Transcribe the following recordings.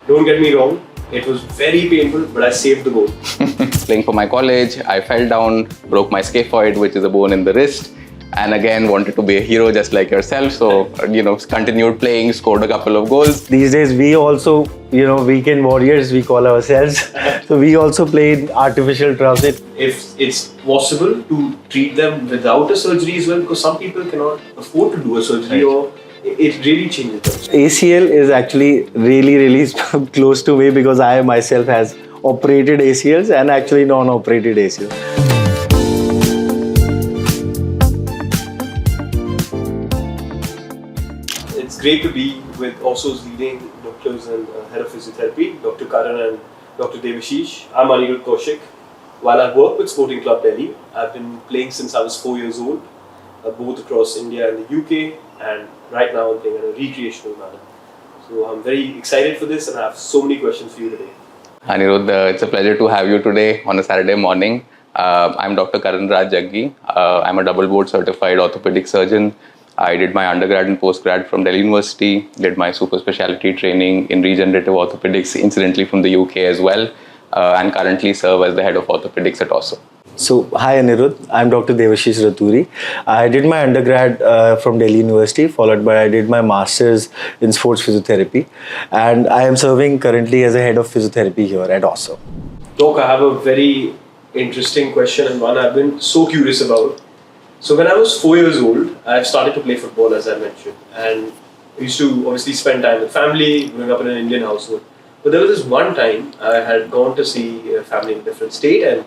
Don't get me wrong, it was very painful, but I saved the goal. Playing for my college, I fell down, broke my scaphoid, which is a bone in the wrist, and again wanted to be a hero just like yourself. So, continued playing, scored a couple of goals. These days, we also, weekend warriors, we call ourselves. So we also played artificial turfs. If it's possible to treat them without a surgery as well, because some people cannot afford to do a surgery, or it really changes them. ACL is actually really close to me because I myself has operated ACLs and actually non-operated ACLs. It's great to be with OSSO's leading doctors and head of physiotherapy, Dr. Karan and Dr. Devashish. I'm Anirudh Kaushik. While I've worked with Sporting Club Delhi, I've been playing since I was 4 years old, both across India and the UK, and right now I'm playing in a recreational manner. So I'm very excited for this and I have so many questions for you today. Anirudh, it's a pleasure to have you today on a Saturday morning. I'm Dr. Karan Jaggi. I'm a double board certified orthopedic surgeon. I did my undergrad and postgrad from Delhi University, did my super specialty training in regenerative orthopedics, incidentally from the UK as well, and currently serve as the head of orthopedics at OSSO. So, hi Anirudh, I'm Dr. Devashish Raturi. I did my undergrad from Delhi University, followed by I did my master's in sports physiotherapy, and I am serving currently as a head of physiotherapy here at OSSO. Doc, I have a very interesting question and one I've been so curious about. So when I was 4 years old, I started to play football, as I mentioned, and I used to obviously spend time with family, growing up in an Indian household. But there was this one time I had gone to see a family in a different state, and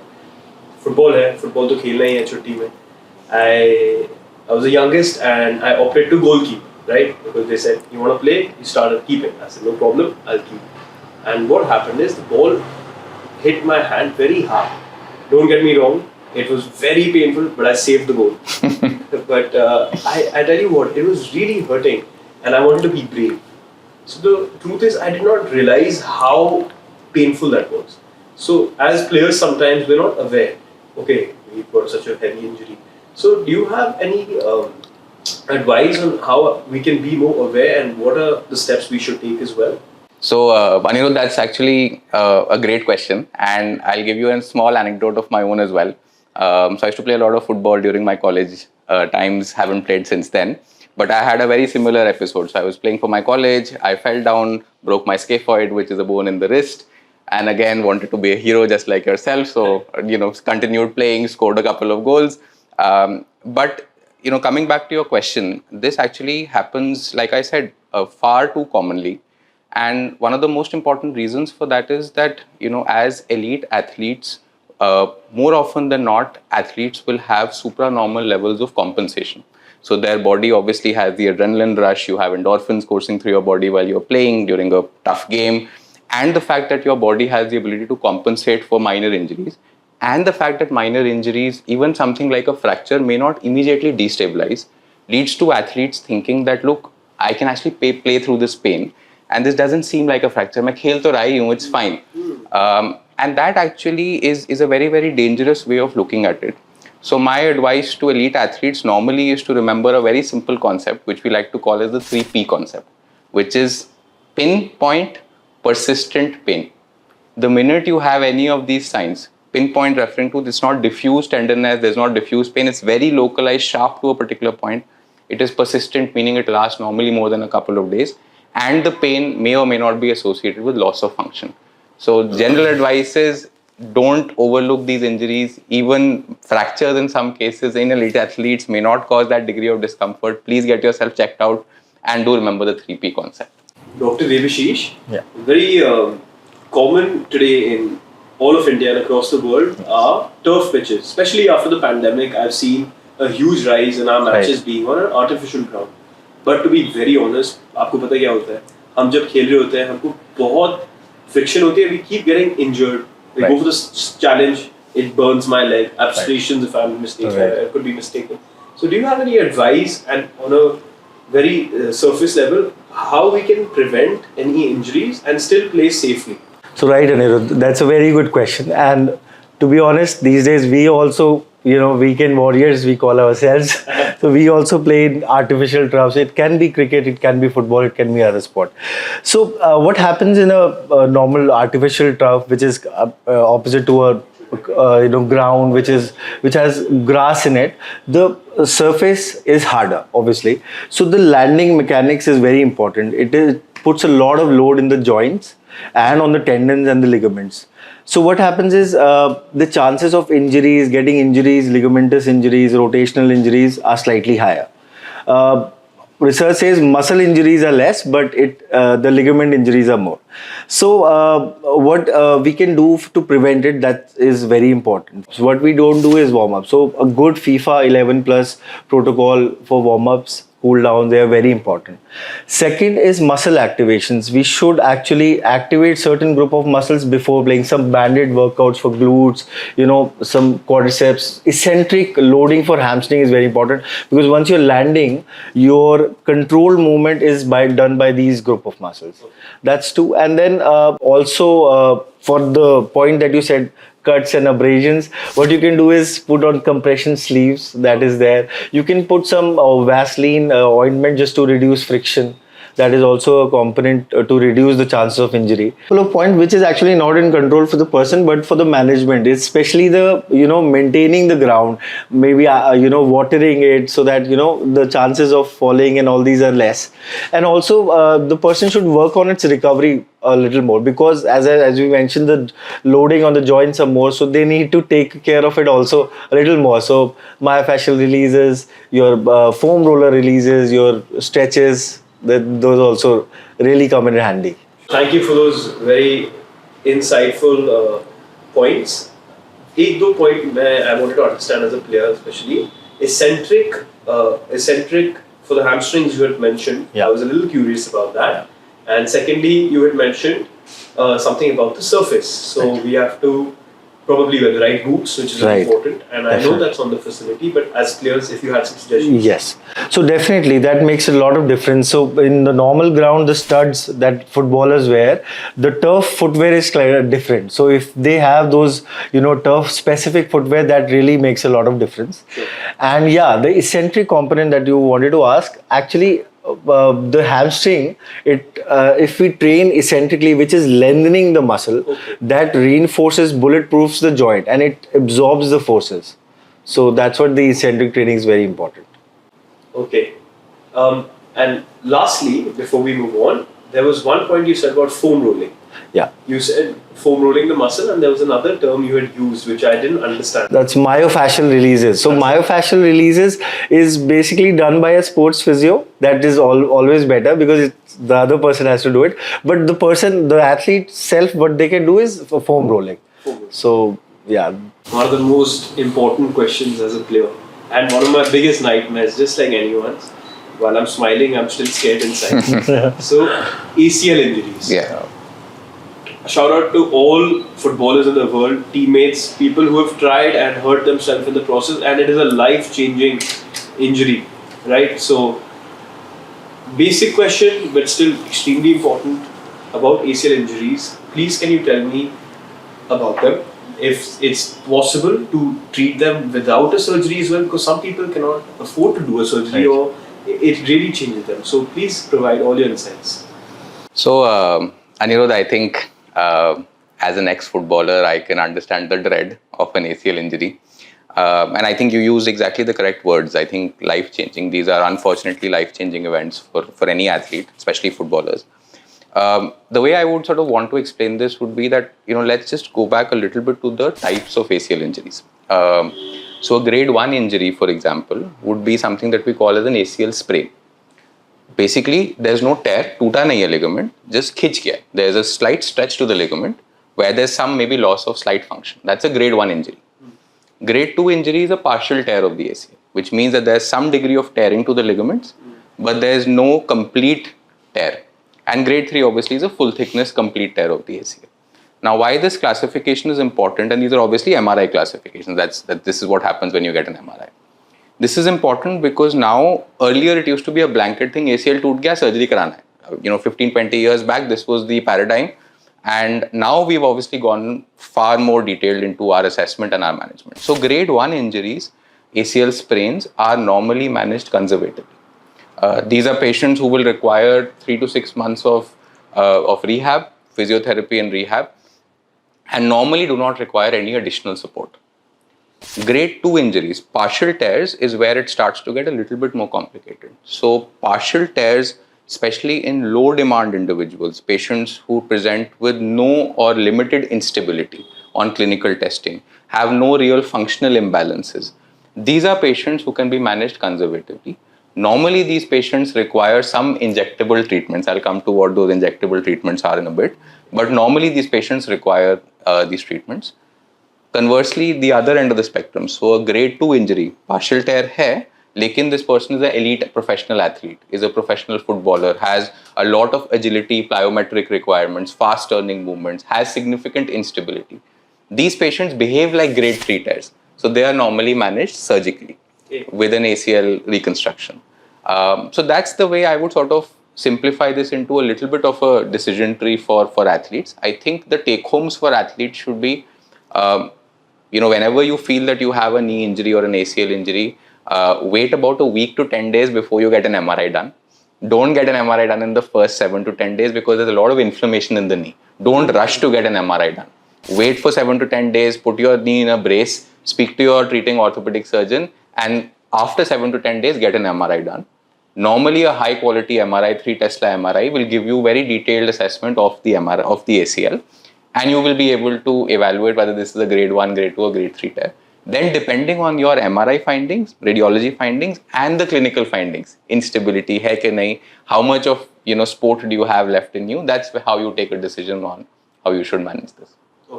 football to खेलना ही है छुट्टी में. I was the youngest and I opted to goalkeep, right? Because they said, you want to play, you started keeping. I said, no problem, I'll keep. And what happened is the ball hit my hand very hard. Don't get me wrong, it was very painful, but I saved the goal. But I tell you what, it was really hurting and I wanted to be brave. So the truth is, I did not realize how painful that was. So as players, sometimes we're not aware, okay, we've got such a heavy injury. So do you have any advice on how we can be more aware and what are the steps we should take as well? So, Anirudh, that's actually a great question, and I'll give you a small anecdote of my own as well. So I used to play a lot of football during my college times, haven't played since then. But I had a very similar episode. So I was playing for my college, I fell down, broke my scaphoid, which is a bone in the wrist, and again wanted to be a hero just like yourself. So, continued playing, scored a couple of goals. But, coming back to your question, this actually happens, like I said, far too commonly. And one of the most important reasons for that is that, as elite athletes, more often than not, athletes will have supranormal levels of compensation. So their body obviously has the adrenaline rush, you have endorphins coursing through your body while you're playing during a tough game, and the fact that your body has the ability to compensate for minor injuries, and the fact that minor injuries, even something like a fracture, may not immediately destabilize, leads to athletes thinking that, look, I can actually play through this pain, and this doesn't seem like a fracture. मैं खेल तो रहा ही हूँ, it's fine. And that actually is a very dangerous way of looking at it. So my advice to elite athletes normally is to remember a very simple concept, which we like to call as the 3P concept, which is pinpoint persistent pain. The minute you have any of these signs, pinpoint referring to, it's not diffuse tenderness, there's not diffuse pain, it's very localized, sharp to a particular point. It is persistent, meaning it lasts normally more than a couple of days, and the pain may or may not be associated with loss of function. So general advice is, don't overlook these injuries. Even fractures in some cases in elite athletes may not cause that degree of discomfort. Please get yourself checked out and do remember the 3P concept. Dr. Devashish, Yeah. very common today in all of India and across the world are turf pitches. Especially after the pandemic, I've seen a huge rise in our matches being on an artificial ground. But to be very honest, आपको पता क्या होता है? हम जब खेल रहे होते हैं, हमको बहुत friction होती है. We keep getting injured. We go for this challenge, it burns my leg. Abstrations, if I'm mistaken, I could be mistaken. So do you have any advice, and on a very surface level, how we can prevent any injuries and still play safely? So right, Anirudh, that's a very good question. And to be honest, these days we also, weekend warriors, we call ourselves. So we also play in artificial turfs. It can be cricket, it can be football, it can be other sport. So what happens in a normal artificial turf, which is opposite to a ground which has grass in it, the surface is harder, obviously. So the landing mechanics is very important. Puts a lot of load in the joints and on the tendons and the ligaments. So what happens is the chances of getting injuries, ligamentous injuries, rotational injuries are slightly higher. Uh, Research says muscle injuries are less, but the ligament injuries are more. So what we can do to prevent it, that is very important. So what we don't do is warm up. So a good FIFA 11 plus protocol for warm ups, cool down, they are very important. Second is muscle activations. We should actually activate certain group of muscles before playing. Some banded workouts for glutes, some quadriceps. Eccentric loading for hamstring is very important, because once you're landing, your controlled movement is done by these group of muscles. That's two. And then also for the point that you said, cuts and abrasions, what you can do is put on compression sleeves. That is there. You can put some Vaseline ointment just to reduce friction. That is also a component to reduce the chances of injury. A point which is actually not in control for the person, but for the management, especially the maintaining the ground, maybe watering it so that the chances of falling and all these are less. And also the person should work on its recovery a little more, because as we mentioned, the loading on the joints are more, so they need to take care of it also a little more. So myofascial releases, your foam roller releases, your stretches, those also really come in handy. Thank you for those very insightful points. एक दो point I wanted to understand as a player, especially eccentric for the hamstrings you had mentioned. Yeah. I was a little curious about that. Yeah. And secondly, you had mentioned something about the surface. So we have to probably wear the right boots, which is important. And I know that's on the facility, but as players, if you had some suggestions. Yes. So definitely that makes a lot of difference. So in the normal ground, the studs that footballers wear, the turf footwear is different. So if they have those, turf specific footwear, that really makes a lot of difference. Sure. And the eccentric component that you wanted to ask, actually, the hamstring, if we train eccentrically, which is lengthening the muscle, that reinforces, bulletproofs the joint, and it absorbs the forces. So that's what the eccentric training is very important. Okay. And lastly, before we move on, there was one point you said about foam rolling. Yeah. You said foam rolling the muscle, and there was another term you had used which I didn't understand. That's myofascial releases. So myofascial releases is basically done by a sports physio. That is always better, because the other person has to do it. But the athlete self, what they can do is foam rolling. So yeah. One of the most important questions as a player, and one of my biggest nightmares, just like anyone's. While I'm smiling, I'm still scared inside. So ACL injuries. Yeah. Shout out to all footballers in the world, teammates, people who have tried and hurt themselves in the process, and it is a life-changing injury, right? So, basic question, but still extremely important about ACL injuries. Please, can you tell me about them? If it's possible to treat them without a surgery as well, because some people cannot afford to do a surgery, or it really changes them. So, please provide all your insights. So, Anirudh, I think as an ex-footballer, I can understand the dread of an ACL injury. And I think you used exactly the correct words. I think life-changing. These are unfortunately life-changing events for any athlete, especially footballers. The way I would sort of want to explain this would be that, let's just go back a little bit to the types of ACL injuries. So a grade 1 injury, for example, would be something that we call as an ACL sprain. Basically, there's no tear, टूटा नहीं है ligament, just खिंच गया. There's a slight stretch to the ligament where there's some maybe loss of slight function. That's a grade 1 injury. Grade 2 injury is a partial tear of the ACL, which means that there's some degree of tearing to the ligaments, but there's no complete tear. And grade 3 obviously is a full thickness complete tear of the ACL. Now, why this classification is important, and these are obviously MRI classifications, this is what happens when you get an MRI. This is important because now, earlier it used to be a blanket thing, ACL toot gaya, surgery karana hai. 15-20 years back, this was the paradigm. And now we've obviously gone far more detailed into our assessment and our management. So grade 1 injuries ACL sprains are normally managed conservatively. These are patients who will require 3 to 6 months of rehab, physiotherapy and rehab, and normally do not require any additional support. Grade 2 injuries, partial tears, is where it starts to get a little bit more complicated. So partial tears, especially in low demand individuals, patients who present with no or limited instability on clinical testing, have no real functional imbalances. These are patients who can be managed conservatively. Normally, these patients require some injectable treatments. I'll come to what those injectable treatments are in a bit. But normally, these patients require these treatments. Conversely, the other end of the spectrum, so a grade 2 injury, partial tear hai, lekin this person is an elite professional athlete, is a professional footballer, has a lot of agility, plyometric requirements, fast turning movements, has significant instability. These patients behave like grade 3 tears. So they are normally managed surgically with an ACL reconstruction. So that's the way I would sort of simplify this into a little bit of a decision tree for athletes. I think the take homes for athletes should be, whenever you feel that you have a knee injury or an ACL injury, wait about a week to 10 days before you get an MRI done. Don't get an MRI done in the first 7 to 10 days because there's a lot of inflammation in the knee. Don't rush to get an MRI done. Wait for 7 to 10 days, put your knee in a brace, speak to your treating orthopedic surgeon, and after 7 to 10 days, get an MRI done. Normally, a high quality MRI, 3 Tesla MRI, will give you very detailed assessment of the MRI, of the ACL, and you will be able to evaluate whether this is a grade 1, grade 2 or grade 3 tear. Then depending on your MRI findings, radiology findings and the clinical findings, instability, hai ke nahi, how much of sport do you have left in you, that's how you take a decision on how you should manage this.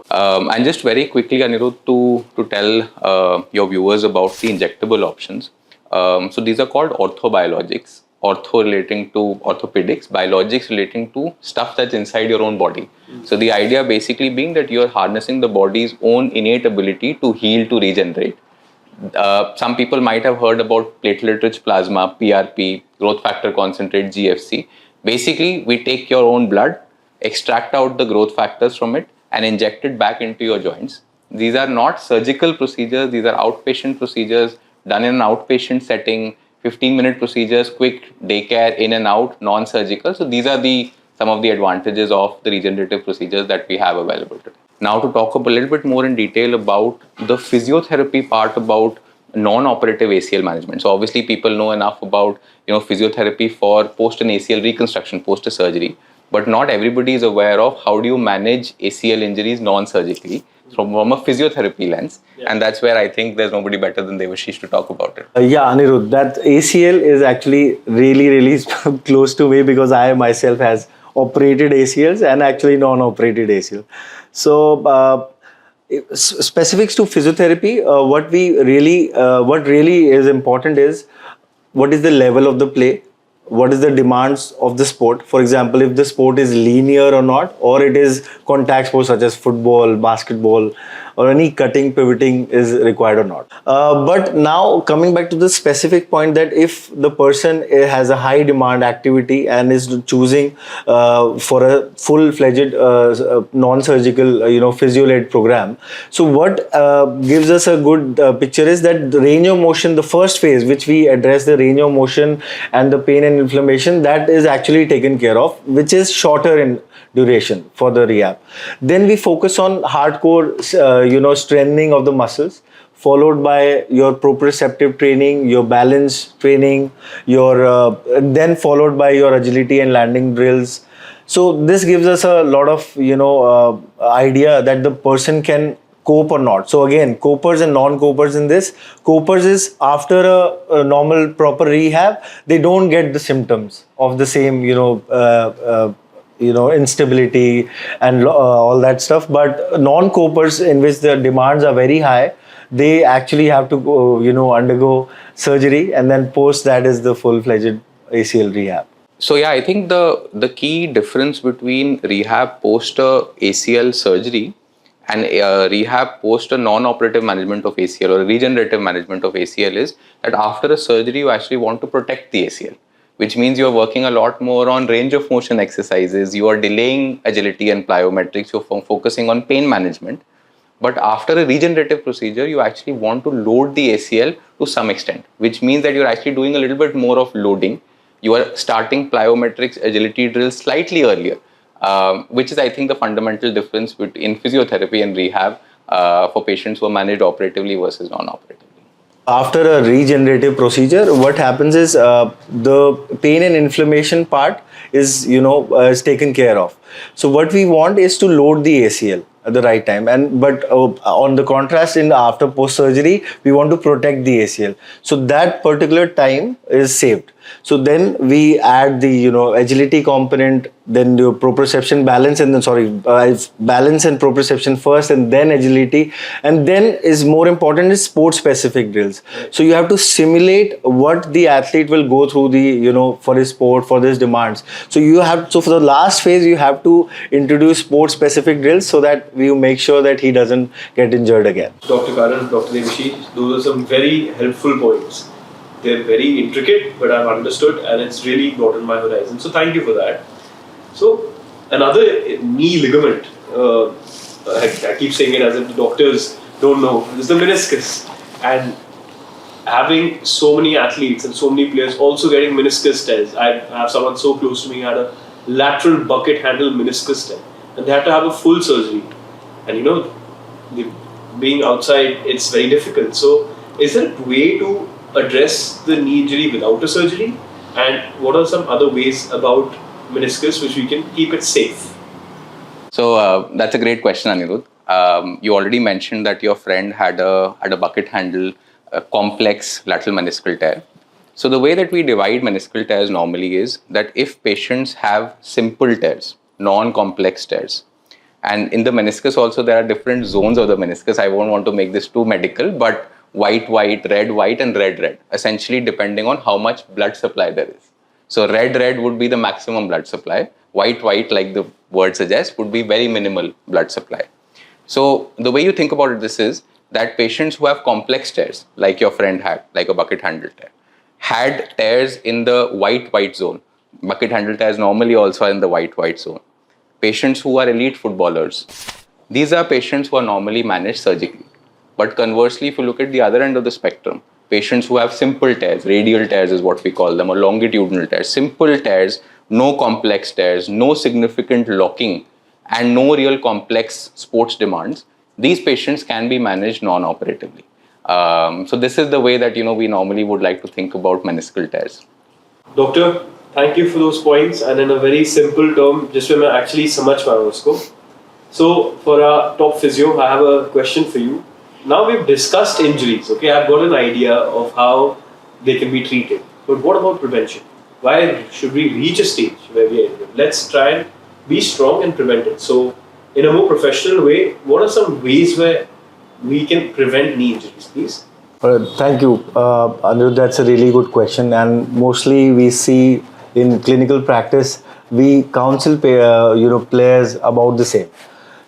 And just very quickly, Anirudh, to tell your viewers about the injectable options. So these are called orthobiologics. Ortho relating to orthopedics, biologics relating to stuff that's inside your own body. So the idea basically being that you're harnessing the body's own innate ability to heal, to regenerate. Some people might have heard about platelet-rich plasma, PRP, growth factor concentrate, GFC. Basically, we take your own blood, extract out the growth factors from it, and inject it back into your joints. These are not surgical procedures, these are outpatient procedures done in an outpatient setting, 15-minute procedures, quick day care, in and out, non-surgical. So these are some of the advantages of the regenerative procedures that we have available today. Now to talk a little bit more in detail about the physiotherapy part about non-operative ACL management. So obviously people know enough about physiotherapy for post an ACL reconstruction, post a surgery, but not everybody is aware of how do you manage ACL injuries non-surgically from a physiotherapy lens. And that's where I think there's nobody better than Devashish to talk about it. Yeah, Anirudh, that ACL is actually really, really close to me because I myself has operated ACLs and actually non-operated ACL. So specifics to physiotherapy, what really is important is what is the level of the play, what is the demands of the sport. For example, if the sport is linear or not, or it is contact sports such as football, basketball, or any cutting, pivoting is required or not. But now coming back to the specific point that if the person has a high demand activity and is choosing for a full-fledged non-surgical physio-led program, so what gives us a good picture is that the range of motion, the first phase which we address, the range of motion and the pain and inflammation, that is actually taken care of, which is shorter in duration for the rehab. Then we focus on hardcore strengthening of the muscles, followed by your proprioceptive training, your balance training, your then followed by your agility and landing drills. So this gives us a lot of idea that the person can cope or not. So again, copers and non-copers in this. Copers is after a normal proper rehab, they don't get the symptoms of the same instability and all that stuff. But non-copers, in which the demands are very high, they actually have to go, undergo surgery, and then post that is the full-fledged ACL rehab. So yeah, I think the key difference between rehab post a ACL surgery and rehab post a non-operative management of ACL or regenerative management of ACL is that after a surgery you actually want to protect the ACL, which means you're working a lot more on range of motion exercises, you are delaying agility and plyometrics, you're focusing on pain management. But after a regenerative procedure, you actually want to load the ACL to some extent, which means that you're actually doing a little bit more of loading. You are starting plyometrics agility drills slightly earlier, which is, I think, the fundamental difference between physiotherapy and rehab for patients who are managed operatively versus non-operatively. After a regenerative procedure, what happens is the pain and inflammation part is taken care of. So what we want is to load the ACL at the right time, and but on the contrast, in after post surgery, we want to protect the ACL, so that particular time is saved. So then we add the agility component, then the proprioception balance, and then balance and proprioception first, and then agility, and then is more important is sport specific drills. So you have to simulate what the athlete will go through for his sport, for his demands. So for the last phase you have to introduce sport specific drills so that we make sure that he doesn't get injured again. Dr. Karan, Dr. Devashish, those are some very helpful points. They're very intricate, but I've understood, and it's really broadened my horizon. So thank you for that. So another knee ligament, I keep saying it as if the doctors don't know, is the meniscus. And having so many athletes and so many players also getting meniscus tears. I have someone so close to me who had a lateral bucket handle meniscus tear, and they had to have a full surgery. And being outside, it's very difficult. So is there a way to address the knee injury without a surgery? And what are some other ways about meniscus which we can keep it safe? So that's a great question, Anirudh. You already mentioned that your friend had a bucket handle complex lateral meniscal tear. So the way that we divide meniscal tears normally is that if patients have simple tears, non-complex tears, and in the meniscus also there are different zones of the meniscus. I won't want to make this too medical, but white, white, and red, essentially depending on how much blood supply there is. So red would be the maximum blood supply. White, like the word suggests, would be very minimal blood supply. So the way you think about this is that patients who have complex tears, like your friend had, like a bucket handle tear, had tears in the white zone. Bucket handle tears normally also are in the white zone. Patients who are elite footballers, these are patients who are normally managed surgically. But conversely, if you look at the other end of the spectrum, patients who have simple tears, radial tears is what we call them, or longitudinal tears, simple tears, no complex tears, no significant locking, and no real complex sports demands, these patients can be managed non-operatively. So this is the way that we normally would like to think about meniscal tears. Doctor, thank you for those points, and in a very simple term, just when I actually समझ पाया उसको. So for our top physio, I have a question for you. Now we've discussed injuries, okay? I've got an idea of how they can be treated. But what about prevention? Why should we reach a stage where we are injured? Let's try and be strong and prevent it. So in a more professional way, what are some ways where we can prevent knee injuries, please? Thank you, Anirudh. That's a really good question, and mostly we see in clinical practice we counsel players about the same.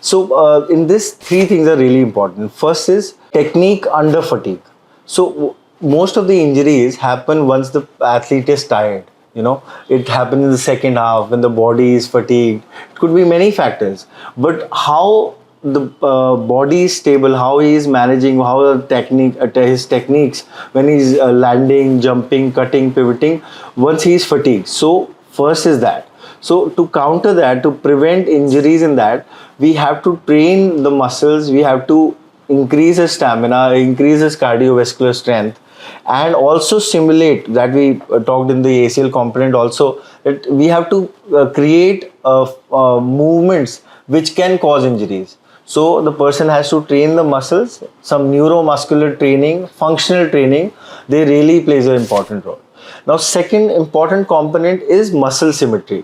So in this, three things are really important. First is technique under fatigue. So most of the injuries happen once the athlete is tired. It happens in the second half when the body is fatigued. It could be many factors, but how the body is stable, how he is managing, how his techniques when he's landing, jumping, cutting, pivoting, once he is fatigued. So first is that. So to counter that, to prevent injuries in that, we have to train the muscles, we have to increase his stamina, increase his cardiovascular strength, and also simulate that we talked in the ACL component also, that we have to create movements which can cause injuries. So the person has to train the muscles, some neuromuscular training, functional training, they really plays an important role. Now second important component is muscle symmetry.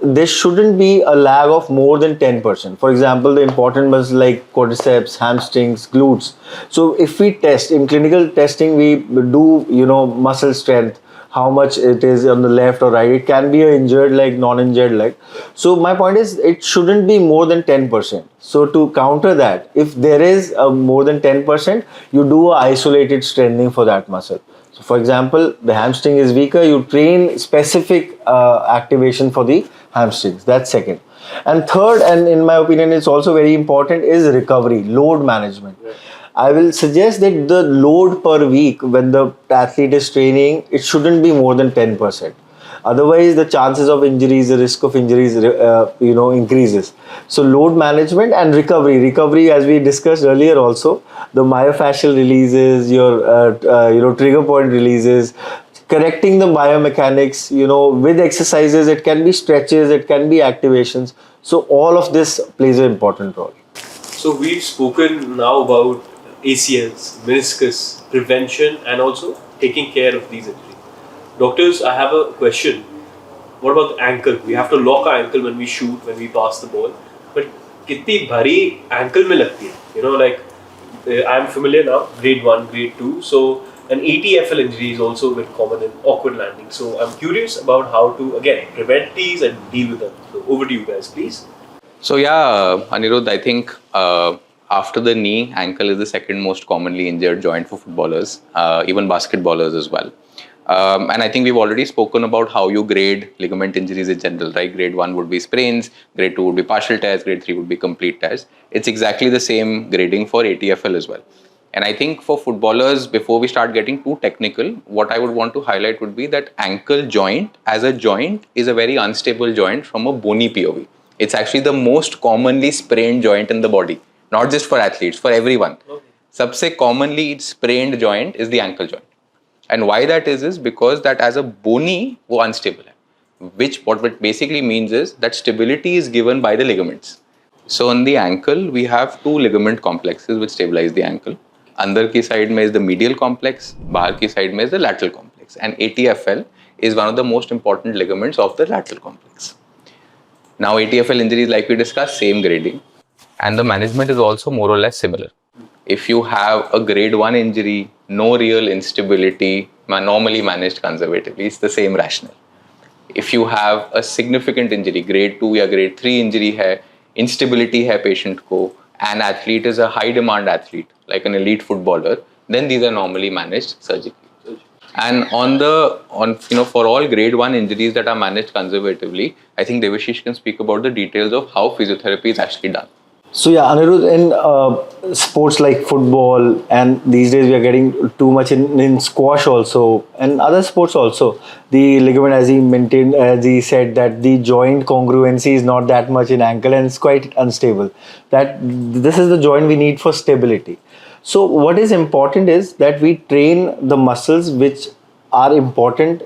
There shouldn't be a lag of more than 10%. For example, the important muscles like quadriceps, hamstrings, glutes. So if we test, in clinical testing, we do, muscle strength, how much it is on the left or right. It can be an injured leg, non-injured leg. So my point is, it shouldn't be more than 10%. So to counter that, if there is more than 10%, you do an isolated strengthening for that muscle. So for example, the hamstring is weaker, you train specific activation for the hamstrings. That's second. And third, and in my opinion, it's also very important, is recovery, load management. Right. I will suggest that the load per week when the athlete is training, it shouldn't be more than 10%. Otherwise, the chances of injuries, the risk of injuries, increases. So load management and recovery. Recovery, as we discussed earlier, also the myofascial releases, your trigger point releases, correcting the biomechanics. With exercises, it can be stretches, it can be activations. So all of this plays an important role. So we've spoken now about ACLs, meniscus, prevention, and also taking care of these injuries. Doctors, I have a question. What about the ankle? We have to lock our ankle when we shoot, when we pass the ball. But कितनी भारी ankle में लगती है? Like I'm familiar now, grade 1, grade 2. So an ETFL injury is also very common in awkward landing. So I'm curious about how to, again, prevent these and deal with them. So over to you guys, please. So yeah, Anirudh, I think after the knee, ankle is the second most commonly injured joint for footballers, even basketballers as well. And I think we've already spoken about how you grade ligament injuries in general, right? Grade 1 would be sprains, grade 2 would be partial tears, grade 3 would be complete tears. It's exactly the same grading for ATFL as well. And I think for footballers, before we start getting too technical, what I would want to highlight would be that ankle joint as a joint is a very unstable joint from a bony POV. It's actually the most commonly sprained joint in the body, not just for athletes, for everyone. Okay. Sabse commonly sprained joint is the ankle joint. And why that is because that as a bony, वो unstable है. Which what it basically means is that stability is given by the ligaments. So on the ankle, we have two ligament complexes which stabilize the ankle. अंदर की side में is the medial complex, बाहर की side में is the lateral complex. And ATFL is one of the most important ligaments of the lateral complex. Now ATFL injuries, like we discussed, same grading. And the management is also more or less similar. If you have a grade 1 injury, no real instability, normally managed conservatively, it's the same rationale. If you have a significant injury, grade 2 or grade 3 injury hai, instability hai patient ko, an athlete is a high demand athlete, like an elite footballer, then these are normally managed surgically. And for all grade 1 injuries that are managed conservatively, I think Devashish can speak about the details of how physiotherapy is actually done. So yeah, Anirudh, in sports like football, and these days we are getting too much in squash also, and other sports also, the ligament, as he said, that the joint congruency is not that much in ankle and it's quite unstable. That this is the joint we need for stability. So what is important is that we train the muscles which are important.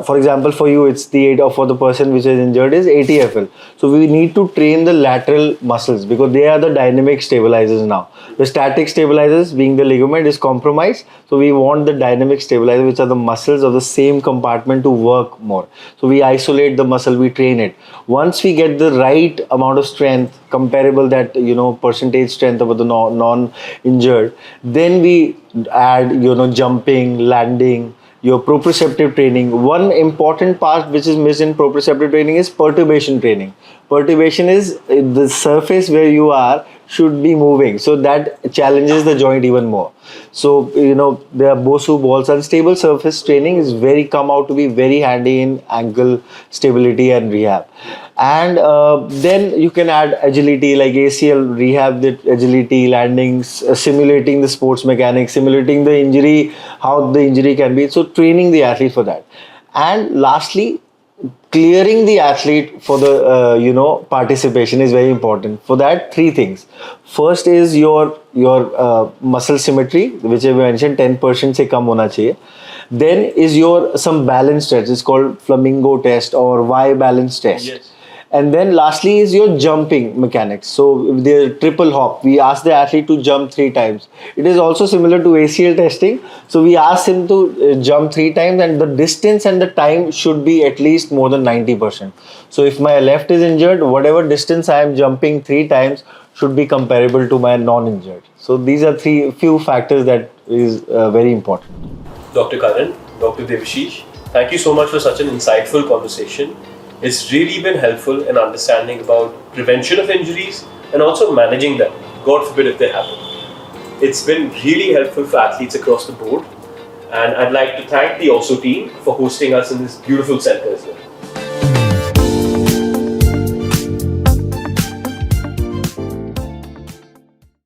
For example, for you, it's for the person which is injured is ATFL. So we need to train the lateral muscles because they are the dynamic stabilizers now. The static stabilizers, being the ligament, is compromised. So we want the dynamic stabilizers, which are the muscles of the same compartment, to work more. So we isolate the muscle, we train it. Once we get the right amount of strength, comparable that percentage strength of the non-injured, then we add jumping, landing, your proprioceptive training. One important part which is missed in proprioceptive training is perturbation training. Perturbation is the surface where you are should be moving, so that challenges the joint even more. So the BOSU, balls unstable surface training, is come out to be very handy in ankle stability and rehab. And then you can add agility, like ACL rehab, the agility, landings, simulating the sports mechanics, simulating the injury, how the injury can be. So training the athlete for that. And lastly, clearing the athlete for the participation is very important. For that, three things. First is your muscle symmetry, which I mentioned, 10% se kam hona chahiye. Then is your some balance test. It's called flamingo test or Y balance test. Yes. And then lastly is your jumping mechanics. So the triple hop, we ask the athlete to jump 3 times. It is also similar to ACL testing. So we ask him to jump 3 times, and the distance and the time should be at least more than 90%. So if my left is injured, whatever distance I am jumping 3 times should be comparable to my non-injured. So these are few factors that is very important. Dr. Karan, Dr. Devashish, thank you so much for such an insightful conversation. It's really been helpful in understanding about prevention of injuries and also managing them, God forbid if they happen. It's been really helpful for athletes across the board, and I'd like to thank the OSSO team for hosting us in this beautiful center.